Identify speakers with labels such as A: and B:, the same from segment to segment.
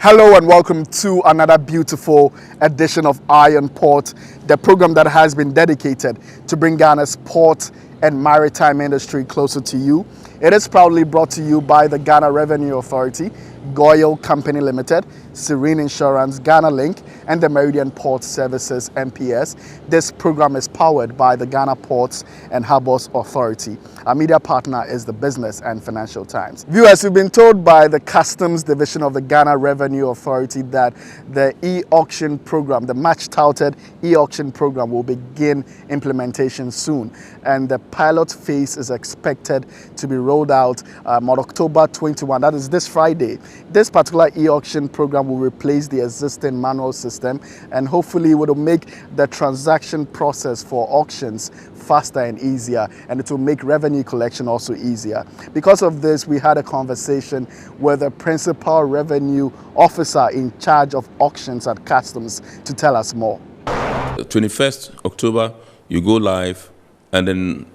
A: Hello and welcome to another beautiful edition of Iron Port, the program that has been dedicated to bring Ghana's port and maritime industry closer to you. It is proudly brought to you by the Ghana Revenue Authority, Goyle Company Limited, Serene Insurance, Ghana Link, and the Meridian Port Services MPS. This program is powered by the Ghana Ports and Harbours Authority. Our media partner is the Business and Financial Times. Viewers, we've been told by the Customs Division of the Ghana Revenue Authority that the e-auction program, the much-touted e-auction program, will begin implementation soon. And the pilot phase is expected to be rolled out on October 21. That is this Friday. This particular e-auction program will replace the existing manual system and hopefully will make the transaction process for auctions faster and easier, and it will make revenue collection also easier. Because of this, we had a conversation with the principal revenue officer in charge of auctions at Customs to tell us more.
B: 21st October, you go live, and then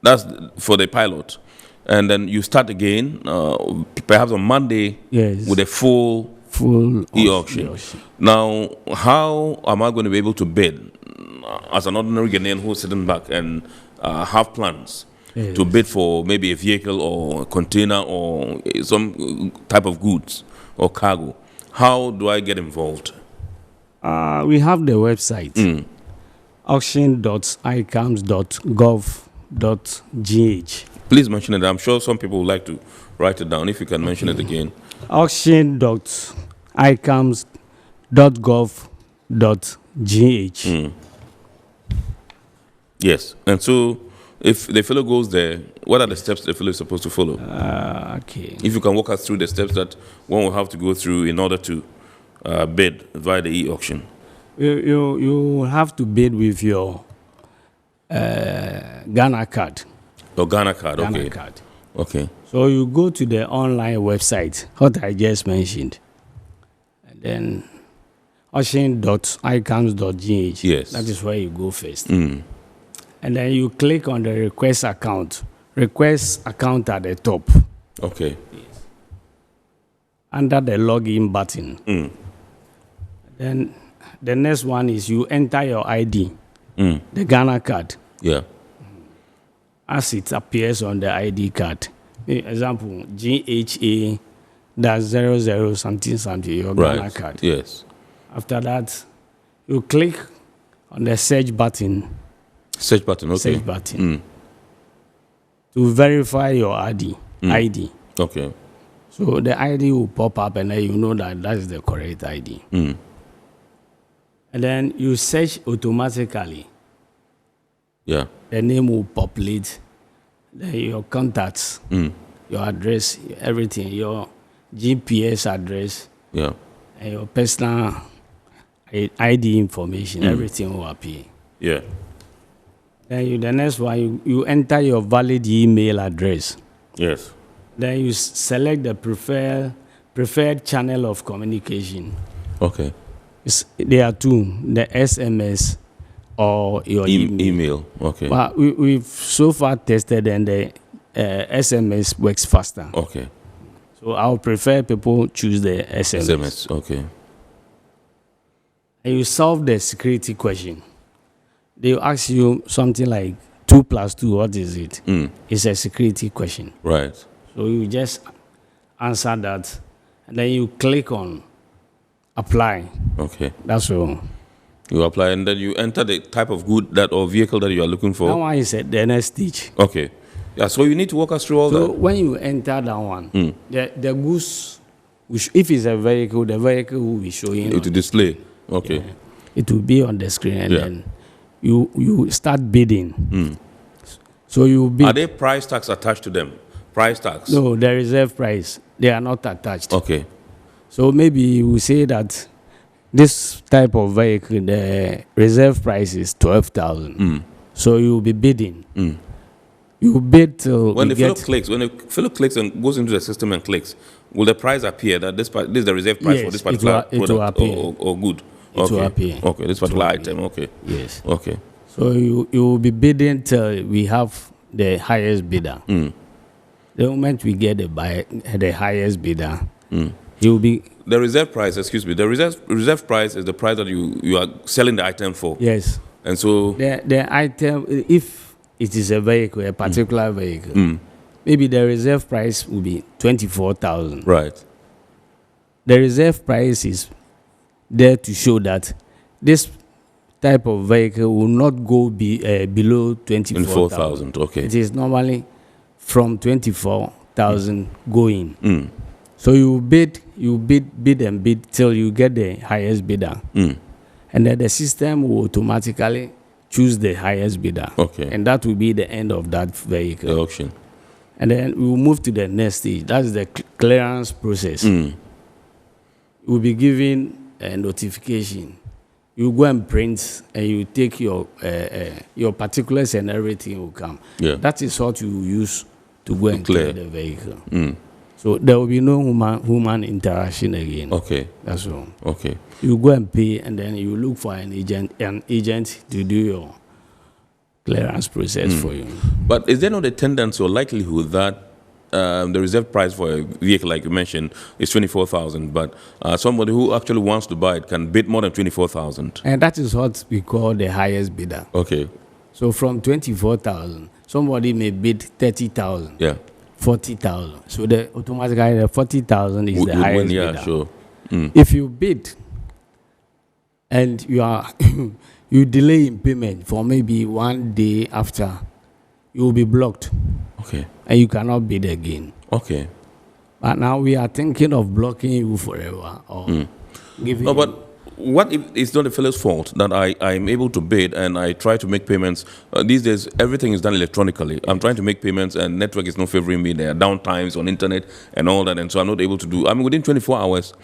B: that's for the pilot. And then you start again, perhaps on Monday, with a full e-auction. Now, how am I going to be able to bid as an ordinary Ghanaian who's sitting back and have plans to bid for maybe a vehicle or a container or some type of goods or cargo? How do I get involved?
C: We have the website, auction.icams.gov.gh.
B: Please mention it. I'm sure some people would like to write it down. If you can mention it again.
C: Auction.icams.gov.gh.
B: Yes. And so if the fellow goes there, what are the steps the fellow is supposed to follow?
C: Okay.
B: If you can walk us through the steps that one will have to go through in order to bid via the e-auction.
C: You have to bid with your Ghana card.
B: Your Ghana card,
C: Ghana
B: okay.
C: card.
B: Okay.
C: So you go to the online website, what I just mentioned, and then auction.icams.gh.
B: Yes.
C: That is where you go first.
B: Mm.
C: And then you click on the request account. Request account at the top.
B: Okay.
C: Yes. Under the login button.
B: Mm.
C: Then the next one is you enter your ID, the Ghana card.
B: Yeah.
C: As it appears on the ID card. Example, GHA, that's 00 something something, your Ghana card.
B: Yes.
C: After that, you click on the search button.
B: Search button, okay.
C: Search button. To verify your ID.
B: Okay.
C: So the ID will pop up and then you know that is the correct ID. And then you search automatically.
B: Yeah.
C: The name will populate, then your contacts, your address, everything, your GPS address, and your personal ID information, everything will appear.
B: Yeah.
C: Then the next one, you enter your valid email address.
B: Yes.
C: Then you select the preferred channel of communication.
B: Okay.
C: There are two, the SMS or your
B: email. Okay.
C: Well, we've so far tested and the SMS works faster.
B: Okay.
C: So I'll prefer people choose the SMS.
B: Okay.
C: And you solve the security question. They ask you something like 2 + 2, what is it? It's a security question.
B: Right.
C: So you just answer that and then you click on apply.
B: Okay.
C: That's all.
B: You apply and then you enter the type of good or vehicle that you are looking for.
C: That one is the next stage.
B: Okay. Yeah, so you need to walk us through all that.
C: So when you enter that one, the goods, if it's a vehicle, the vehicle will be showing.
B: It will display. Okay.
C: Yeah. It will be on the screen and then you start bidding. So you bid.
B: Are there price tags attached to them? Price tags?
C: No, the reserve price. They are not attached.
B: Okay.
C: So maybe you say that this type of vehicle, the reserve price is 12,000. So you will be bidding. You bid till
B: when the fellow clicks and goes into the system and clicks, will the price appear that this is the reserve price for this particular product or good?
C: It will appear.
B: Okay, this particular item. Okay.
C: Yes.
B: Okay.
C: So you will be bidding till we have the highest bidder. The moment we get the highest bidder, He will be
B: the reserve price. Excuse me. The reserve price is the price that you are selling the item for.
C: Yes.
B: And so
C: the item, if it is a vehicle, a particular vehicle, maybe the reserve price will be 24,000.
B: Right.
C: The reserve price is there to show that this type of vehicle will not go below 24,000.
B: Okay.
C: It is normally from 24,000 going. So you bid and bid till you get the highest bidder. And then the system will automatically choose the highest bidder.
B: Okay.
C: And that will be the end of that vehicle.
B: The auction.
C: And then we will move to the next stage. That's the clearance process. You will be given a notification. You go and print, and you take your particulars, and everything will come.
B: Yeah.
C: That is what you use to go and clear the vehicle. So there will be no human interaction again.
B: Okay.
C: That's all.
B: Okay.
C: You go and pay, and then you look for an agent to do your clearance process for you.
B: But is there not a tendency or likelihood that the reserve price for a vehicle, like you mentioned, is 24,000, but somebody who actually wants to buy it can bid more than 24,000?
C: And that is what we call the highest bidder.
B: Okay.
C: So from 24,000, somebody may bid 30,000.
B: Yeah.
C: 40,000. So the automatically the 40,000 is the highest bidder.
B: Yeah, sure.
C: If you bid and you are you delay in payment for maybe 1 day after, you will be blocked.
B: Okay.
C: And you cannot bid again.
B: Okay.
C: But now we are thinking of blocking you forever or giving.
B: No, but what if it's not the fellow's fault that I'm able to bid and I try to make payments? These days, everything is done electronically. I'm trying to make payments and network is not favoring me. There are downtimes on internet and all that, and so I'm not able to do. I mean, within 24 hours,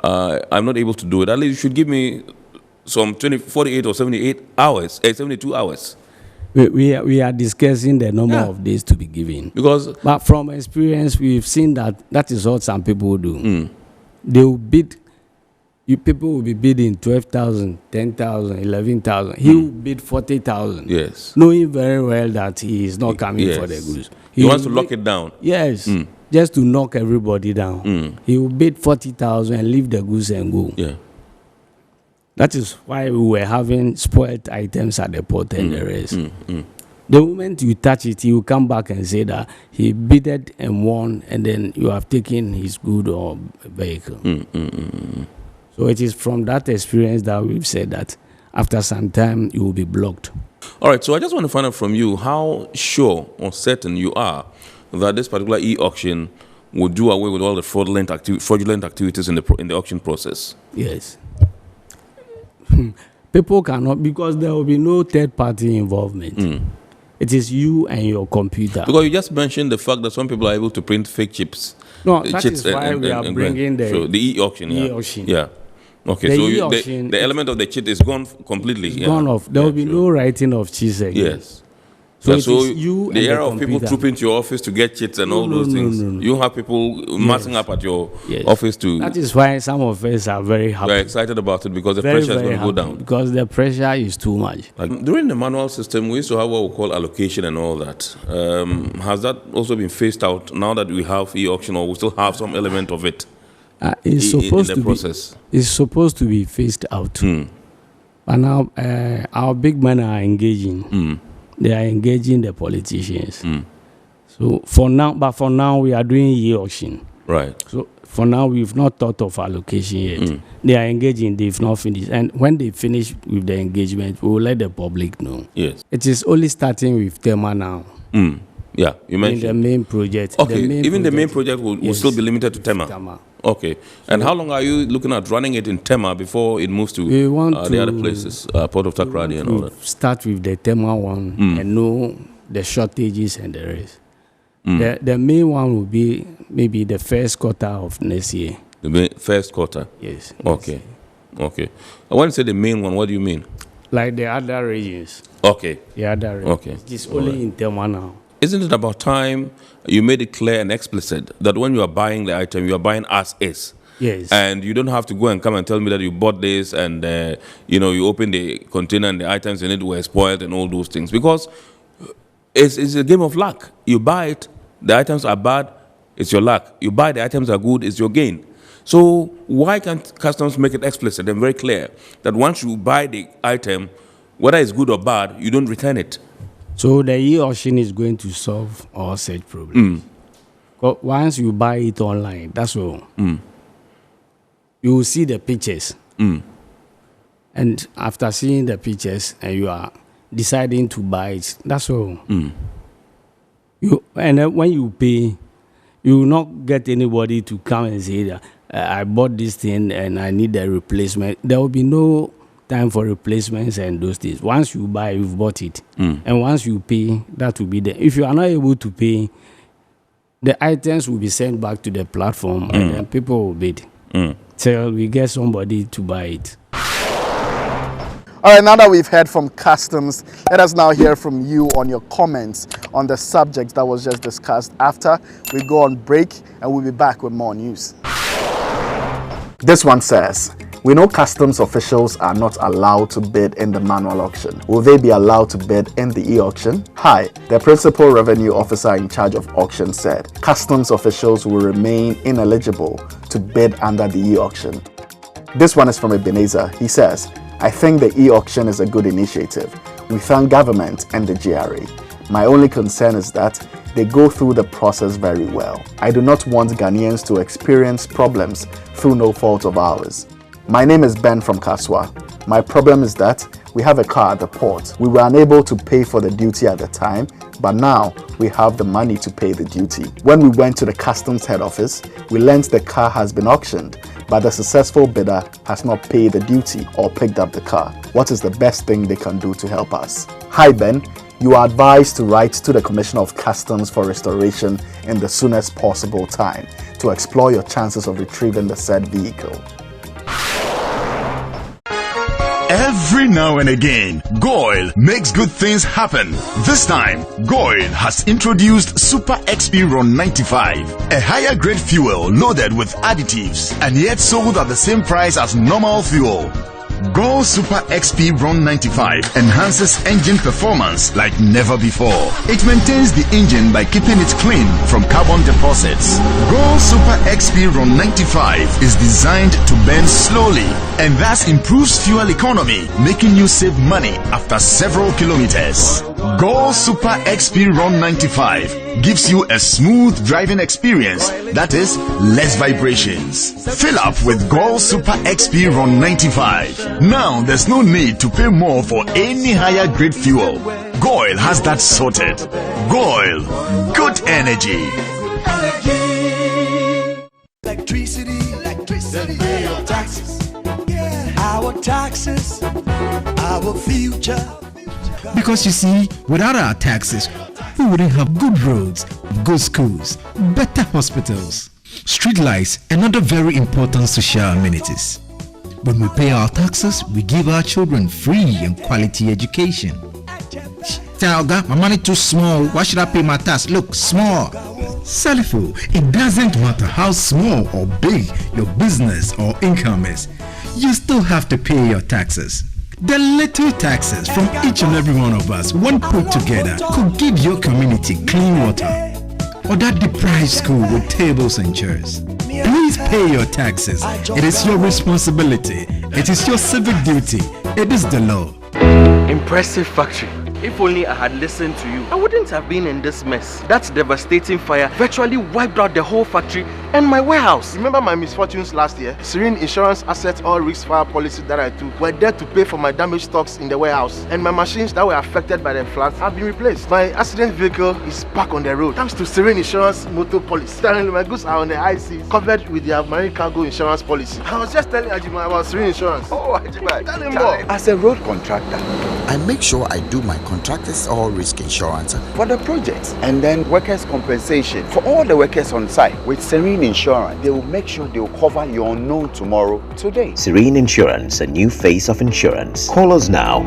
B: I'm not able to do it. At least you should give me some 48 or 78 hours, 72 hours.
C: We are discussing the number of days to be given. But from experience, we've seen that is what some people do. They will bid. People will be bidding 12,000, 10,000, 11,000. He will bid 40,000.
B: Yes.
C: Knowing very well that he is not coming for the goods.
B: He wants to lock it down.
C: Yes. Just to knock everybody down. He will bid 40,000 and leave the goods and go.
B: Yeah.
C: That is why we were having spoiled items at the port and the rest. The moment you touch it, he will come back and say that he bidded and won, and then you have taken his good or vehicle. So it is from that experience that we've said that after some time you will be blocked.
B: All right, so I just want to find out from you how sure or certain you are that this particular e-auction will do away with all the fraudulent activities in the auction process.
C: Yes. People cannot, because there will be no third-party involvement. It is you and your computer.
B: Because you just mentioned the fact that some people are able to print fake chips.
C: No, that is why we are bringing the
B: e-auction.
C: E-auction.
B: Yeah. Okay, the element of the cheat is gone completely.
C: It's gone off. There will be no writing of cheats again.
B: Yes.
C: So, it is you
B: the
C: and
B: era
C: the
B: of people trooping to your office to get cheats and all those things. No. You have people massing up at your office to.
C: That is why some of us are very happy.
B: We're excited about it because the pressure is going to go down.
C: Because the pressure is too much.
B: Like during the manual system, we used to have what we call allocation and all that. Has that also been phased out now that we have e-auction, or we still have some element of it?
C: It's supposed
B: in the process.
C: It's supposed to be phased out. But now our big men are engaging. They are engaging the politicians. So for now we are doing e-auction.
B: Right.
C: So for now we've not thought of allocation yet. They are engaging. They've not finished. And when they finish with the engagement, we will let the public know.
B: Yes.
C: It is only starting with Tema now.
B: Yeah, you mentioned
C: in the main project.
B: Okay, the main project will still be limited to Tema. Okay, and how long are you looking at running it in Tema before it moves to the other places, Port of Takoradi and all that?
C: Start with the Tema one and know the shortages and the rest. The main one will be maybe the first quarter of next year.
B: The first quarter?
C: Yes.
B: Okay. Okay. I want to say the main one, what do you mean?
C: Like the other regions.
B: Okay.
C: The other regions.
B: Okay.
C: It is only in Tema now.
B: Isn't it about time you made it clear and explicit that when you are buying the item, you are buying as is?
C: Yes.
B: And you don't have to go and come and tell me that you bought this and, you open the container and the items in it were spoiled and all those things. Because it's a game of luck. You buy it, the items are bad, it's your luck. You buy the items are good, it's your gain. So why can't customs make it explicit and very clear that once you buy the item, whether it's good or bad, you don't return it?
C: So the e-auction is going to solve all such problems. Once you buy it online, that's all. You will see the pictures. And after seeing the pictures, and you are deciding to buy it, that's all. And then when you pay, you will not get anybody to come and say that I bought this thing and I need a replacement. There will be no time for replacements and those things. Once you buy, you've bought it. And once you pay, that will be there. If you are not able to pay, the items will be sent back to the platform and then people will bid. Till we get somebody to buy it.
A: All right, now that we've heard from customs, let us now hear from you on your comments on the subject that was just discussed after we go on break, and we'll be back with more news. This one says, we know customs officials are not allowed to bid in the manual auction. Will they be allowed to bid in the e-auction? Hi, the principal revenue officer in charge of auction said, customs officials will remain ineligible to bid under the e-auction. This one is from Ebenezer. He says, I think the e-auction is a good initiative. We thank government and the GRA. My only concern is that they go through the process very well. I do not want Ghanaians to experience problems through no fault of ours. My name is Ben from Kaswa. My problem is that we have a car at the port. We were unable to pay for the duty at the time, but now we have the money to pay the duty. When we went to the customs head office, we learned the car has been auctioned, but the successful bidder has not paid the duty or picked up the car. What is the best thing they can do to help us? Hi Ben, you are advised to write to the Commissioner of Customs for restoration in the soonest possible time to explore your chances of retrieving the said vehicle.
D: Every now and again, Goil makes good things happen. This time, Goil has introduced Super XP Ron 95, a higher grade fuel loaded with additives and yet sold at the same price as normal fuel. Goil Super XP Ron 95 enhances engine performance like never before. It maintains the engine by keeping it clean from carbon deposits. Goil Super XP Ron 95 is designed to burn slowly and thus improves fuel economy, making you save money after several kilometers. Goil Super XP Ron 95 gives you a smooth driving experience, that is, less vibrations. Fill up with Goil Super XP Ron 95. Now there's no need to pay more for any higher grade fuel. Goil has that sorted. Goil, good energy.
E: Electricity, pay your taxes. Our taxes, our future.
F: Because you see, without our taxes, we wouldn't have good roads, good schools, better hospitals, street lights, and other very important social amenities. When we pay our taxes, we give our children free and quality education. Talga, my money too small. Why should I pay my tax? Look, small. Salifo, it doesn't matter how small or big your business or income is. You still have to pay your taxes. The little taxes from each and every one of us, when put together, could give your community clean water or that deprived school with tables and chairs. Please pay your taxes. It is your responsibility. It is your civic duty. It is the law.
G: Impressive factory. If only I had listened to you, I wouldn't have been in this mess. That devastating fire virtually wiped out the whole factory and my warehouse.
H: Remember my misfortunes last year? Serene Insurance Asset All Risk Fire policy that I took were there to pay for my damaged stocks in the warehouse, and my machines that were affected by the floods have been replaced. My accident vehicle is back on the road thanks to Serene Insurance motor policy. My goods are on the IC covered with their marine cargo insurance policy. I was just telling Ajima about Serene Insurance.
I: Oh, Ajima,
H: tell him more.
I: As a road contractor, I make sure I do my contractors all risk insurance for the projects and then workers' compensation for all the workers on site. With Serene Insurance, they will make sure they will cover your unknown tomorrow today.
J: Serene Insurance, a new face of insurance. Call us now.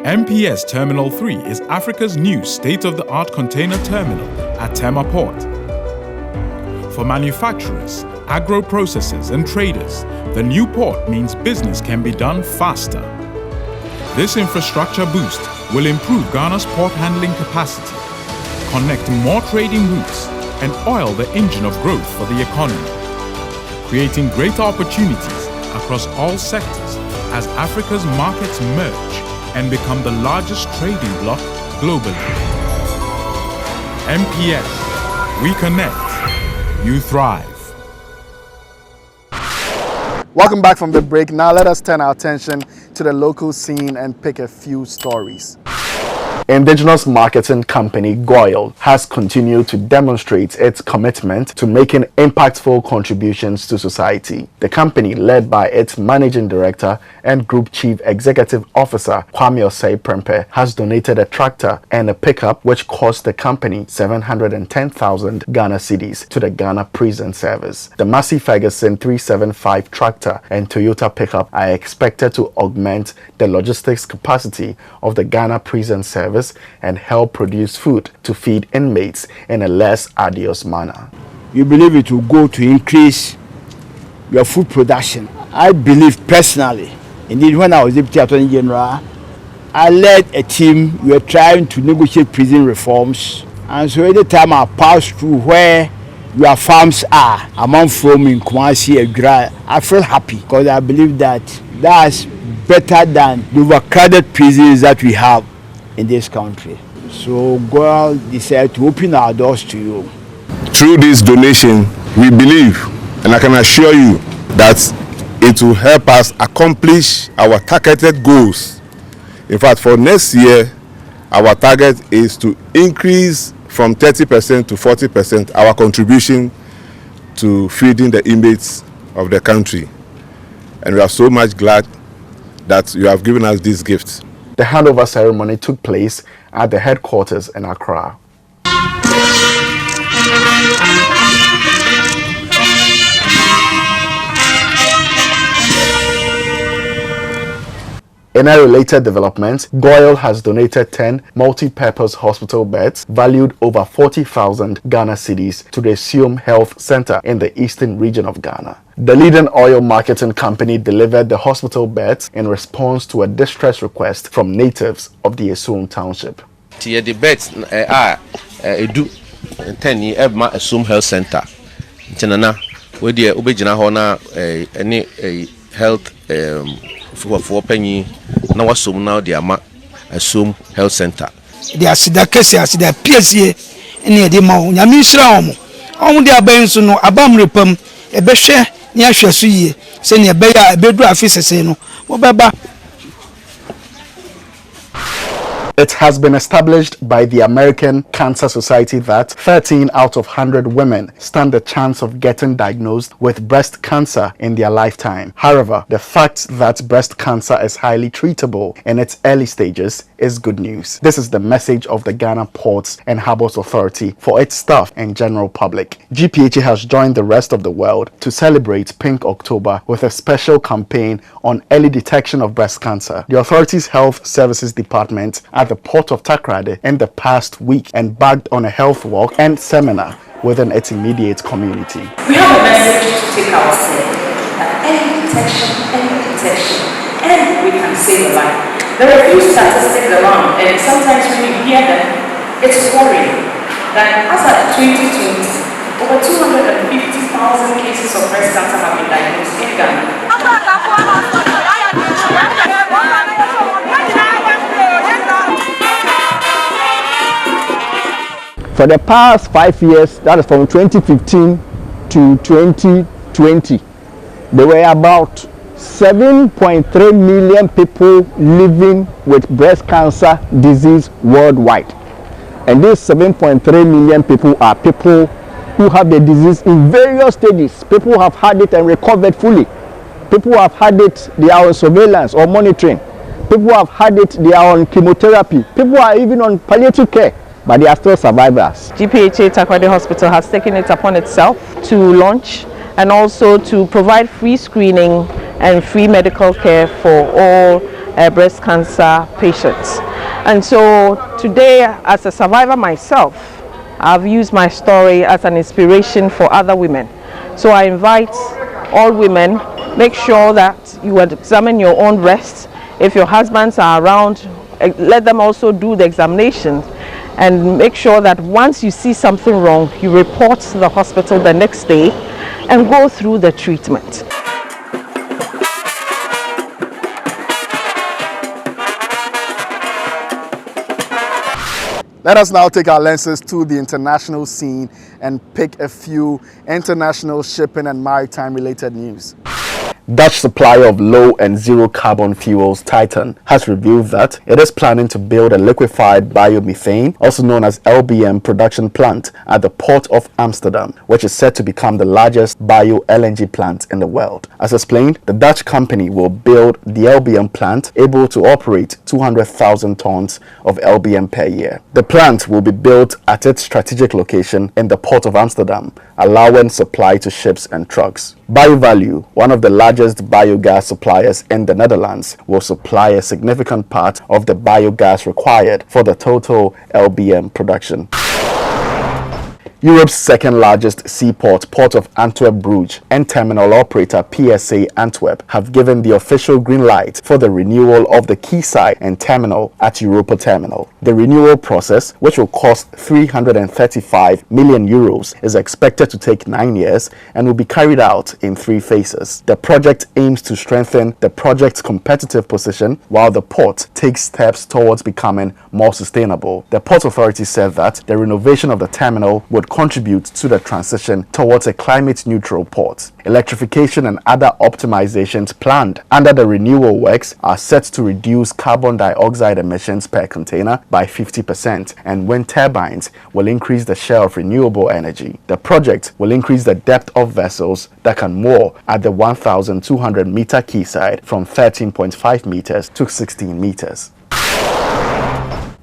K: MPS Terminal 3 is Africa's new state-of-the-art container terminal at Tema Port. For manufacturers, agro-processors and traders, the new port means business can be done faster. This infrastructure boost will improve Ghana's port handling capacity, connect more trading routes, and oil the engine of growth for the economy, creating greater opportunities across all sectors as Africa's markets merge and become the largest trading bloc globally. MPS, we connect, you thrive.
A: Welcome back from the break. Now let us turn our attention to the local scene and pick a few stories. Indigenous marketing company Goyle has continued to demonstrate its commitment to making impactful contributions to society. The company, led by its managing director and group chief executive officer Kwame Osei Prempe, has donated a tractor and a pickup which cost the company 710,000 Ghana cedis to the Ghana Prison Service. The Massey Ferguson 375 tractor and Toyota pickup are expected to augment the logistics capacity of the Ghana Prison Service and help produce food to feed inmates in a less arduous manner.
L: We believe it will go to increase your food production. I believe personally, indeed when I was Deputy Attorney General, I led a team. We were trying to negotiate prison reforms, and so every time I pass through where your farms are, among from in Kumasi, Egra, I feel happy because I believe that that's better than the overcrowded prisons that we have in this country. So God decided to open our doors to you.
M: Through this donation, we believe, and I can assure you, that it will help us accomplish our targeted goals. In fact, for next year, our target is to increase from 30% to 40% our contribution to feeding the inmates of the country. And we are so much glad that you have given us this gift.
A: The handover ceremony took place at the headquarters in Accra. In a related development, Goyle has donated 10 multi-purpose hospital beds valued over 40,000 Ghana cedis to the Sium Health Center in the eastern region of Ghana. The leading oil marketing company delivered the hospital beds in response to a distress request from natives of the Esum township.
N: The beds are 10 years Esum Health Center. Tenana, where the Ubejina Hona any health for penny now assume now the ama Esum Health Center.
O: The asida kesi asida PSA any de ma nyamisra omo de abenso no abam repam ebehwe ni ahweso yie se ne ebeya ebedu afisese no mo beba.
A: It has been established by the American Cancer Society that 13 out of 100 women stand a chance of getting diagnosed with breast cancer in their lifetime. However, the fact that breast cancer is highly treatable in its early stages is good news. This is the message of the Ghana Ports and Harbours Authority for its staff and general public. GPHA has joined the rest of the world to celebrate Pink October with a special campaign on early detection of breast cancer. The authority's Health Services Department at the Port of Takoradi in the past week embarked on a health walk and seminar within its immediate community.
P: We have a message to take ourselves that early detection, and we can save a life. There are a few statistics around, and sometimes when you hear them, it's worrying that as of 2020, over 250,000 cases of breast cancer have been diagnosed in Ghana.
L: For the past 5 years, that is from 2015 to 2020, there were about 7.3 million people living with breast cancer disease worldwide. And these 7.3 million people are people who have the disease in various stages. People who have had it and recovered fully. People who have had it, they are on surveillance or monitoring. People who have had it, they are on chemotherapy. People are even on palliative care, but they are still survivors.
Q: GPHA Takoradi Hospital has taken it upon itself to launch and also to provide free screening and free medical care for all breast cancer patients. And so today, as a survivor myself, I've used my story as an inspiration for other women. So I invite all women, make sure that you examine your own breasts. If your husbands are around, let them also do the examination, and make sure that once you see something wrong, you report to the hospital the next day and go through the treatment.
A: Let us now take our lenses to the international scene and pick a few international shipping and maritime related news. Dutch supplier of low and zero carbon fuels Titan has revealed that it is planning to build a liquefied biomethane, also known as LBM, production plant at the port of Amsterdam, which is set to become the largest bio-LNG plant in the world. As explained, the Dutch company will build the LBM plant, able to operate 200,000 tons of LBM per year. The plant will be built at its strategic location in the port of Amsterdam, allowing supply to ships and trucks. BioValue, one of the largest biogas suppliers in the Netherlands, will supply a significant part of the biogas required for the total LBM production. Europe's second largest seaport, Port of Antwerp-Bruges, and terminal operator PSA Antwerp have given the official green light for the renewal of the quayside and terminal at Europa Terminal. The renewal process, which will cost 335 million euros, is expected to take 9 years and will be carried out in 3 phases. The project aims to strengthen the project's competitive position while the port takes steps towards becoming more sustainable. The Port Authority said that the renovation of the terminal would contribute to the transition towards a climate-neutral port. Electrification and other optimizations planned under the renewal works are set to reduce carbon dioxide emissions per container by 50%, and wind turbines will increase the share of renewable energy. The project will increase the depth of vessels that can moor at the 1,200-meter quayside from 13.5 meters to 16 meters.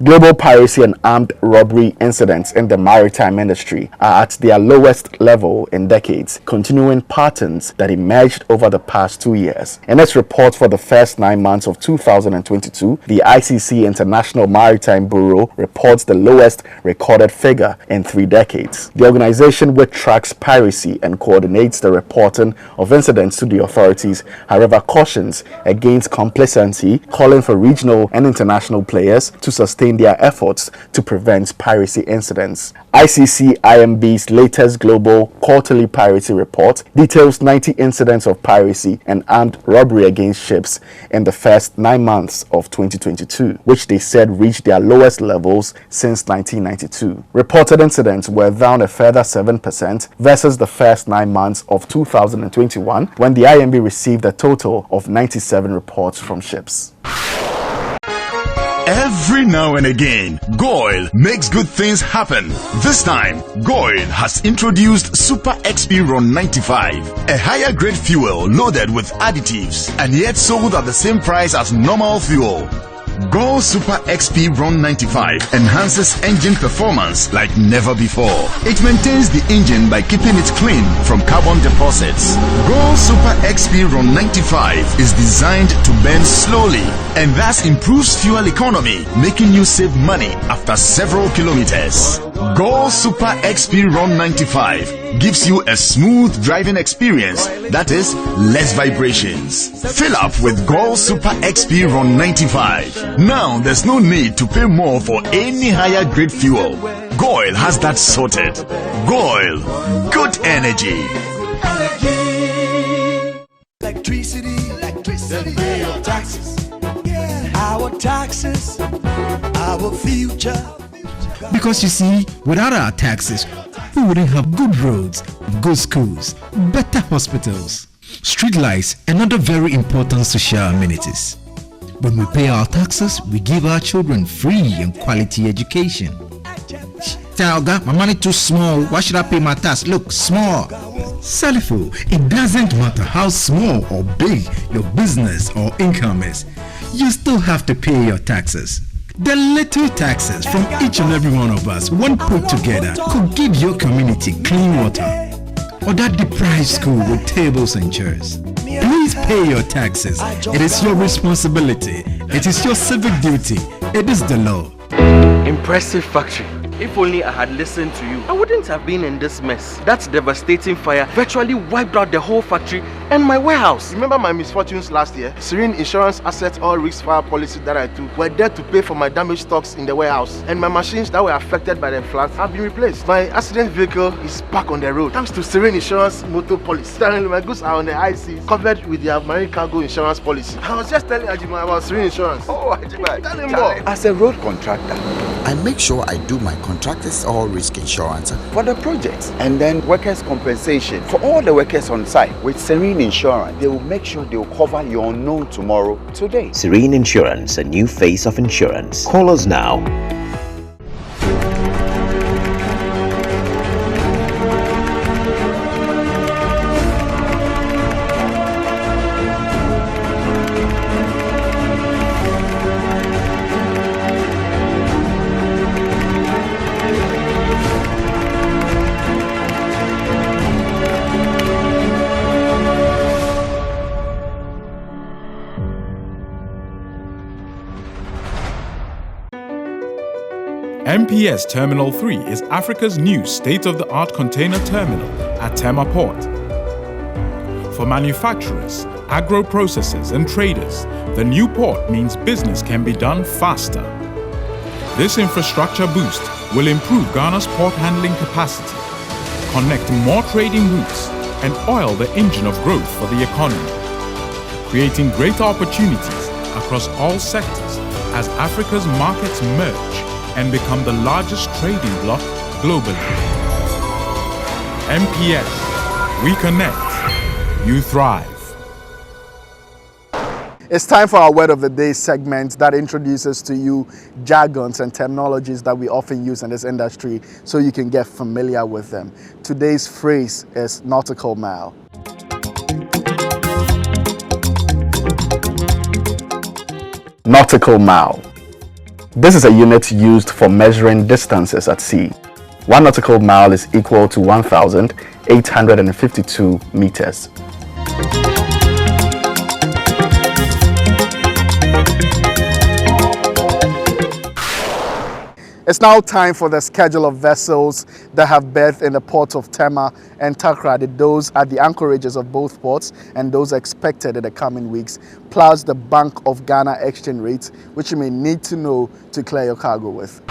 A: Global piracy and armed robbery incidents in the maritime industry are at their lowest level in decades, continuing patterns that emerged over the past 2 years. In its report for the first 9 months of 2022, the ICC International Maritime Bureau reports the lowest recorded figure in 3 decades. The organization, which tracks piracy and coordinates the reporting of incidents to the authorities, however, cautions against complacency, calling for regional and international players to sustain their efforts to prevent piracy incidents. ICC-IMB's latest global quarterly piracy report details 90 incidents of piracy and armed robbery against ships in the first 9 months of 2022, which they said reached their lowest levels since 1992. Reported incidents were down a further 7% versus the first 9 months of 2021, when the IMB received a total of 97 reports from ships.
D: Every now and again, Goil makes good things happen. This time, Goil has introduced Super XP Ron 95, a higher grade fuel loaded with additives and yet sold at the same price as normal fuel. Goil Super XP Ron 95 enhances engine performance like never before. It maintains the engine by keeping it clean from carbon deposits. Goil Super XP Ron 95 is designed to burn slowly and thus improves fuel economy, making you save money after several kilometers. Goil Super XP Ron 95 gives you a smooth driving experience, that is, less vibrations. Fill up with Goil Super XP Ron 95. Now there's no need to pay more for any higher grade fuel. Goil has that sorted. Goil, good energy.
E: Electricity, then pay your taxes. Our taxes, our future.
F: Because you see, without our taxes, we wouldn't have good roads, good schools, better hospitals, street lights, and other very important social amenities. When we pay our taxes, we give our children free and quality education. Talga, my money too small. Why should I pay my tax? Look, small. Salifo, it doesn't matter how small or big your business or income is. You still have to pay your taxes. The little taxes from each and every one of us, when put together, could give your community clean water, or that deprived school with tables and chairs. Please pay your taxes. It is your responsibility. It is your civic duty. It is the law.
G: Impressive factory. If only I had listened to you, I wouldn't have been in this mess. That devastating fire virtually wiped out the whole factory and my warehouse.
H: Remember my misfortunes last year? Serene Insurance Asset All Risk Fire policy that I took were there to pay for my damaged stocks in the warehouse, and my machines that were affected by the floods have been replaced. My accident vehicle is back on the road thanks to Serene Insurance motor policy. Currently, my goods are on the high seas, covered with their marine cargo insurance policy. I was just telling Ajima about Serene Insurance.
I: Oh, Ajima,
H: tell him more.
I: As a road contractor, I make sure I do my contractors all risk insurance for the projects, and then workers' compensation for all the workers on site. With Serene Insurance, they will make sure they will cover your unknown tomorrow today.
J: Serene Insurance, a new face of insurance. Call us now.
K: MPS Terminal 3 is Africa's new state-of-the-art container terminal at Tema Port. For manufacturers, agro-processors and traders, the new port means business can be done faster. This infrastructure boost will improve Ghana's port handling capacity, connect more trading routes, and oil the engine of growth for the economy, creating greater opportunities across all sectors as Africa's markets merge and become the largest trading bloc globally. MPS, we connect, you thrive.
A: It's time for our Word of the Day segment that introduces to you jargons and terminologies that we often use in this industry so you can get familiar with them. Today's phrase is nautical mile. Nautical mile. This is a unit used for measuring distances at sea. 1 nautical mile is equal to 1,852 meters. It's now time for the schedule of vessels that have berthed in the ports of Tema and Takrady, those at the anchorages of both ports and those expected in the coming weeks, plus the Bank of Ghana exchange rate, which you may need to know to clear your cargo with.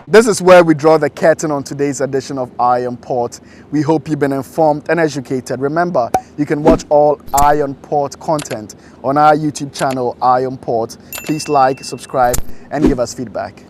A: This is where we draw the curtain on today's edition of Iron Port. We hope you've been informed and educated. Remember, you can watch all Iron Port content on our YouTube channel, Iron Port. Please like, subscribe, and give us feedback.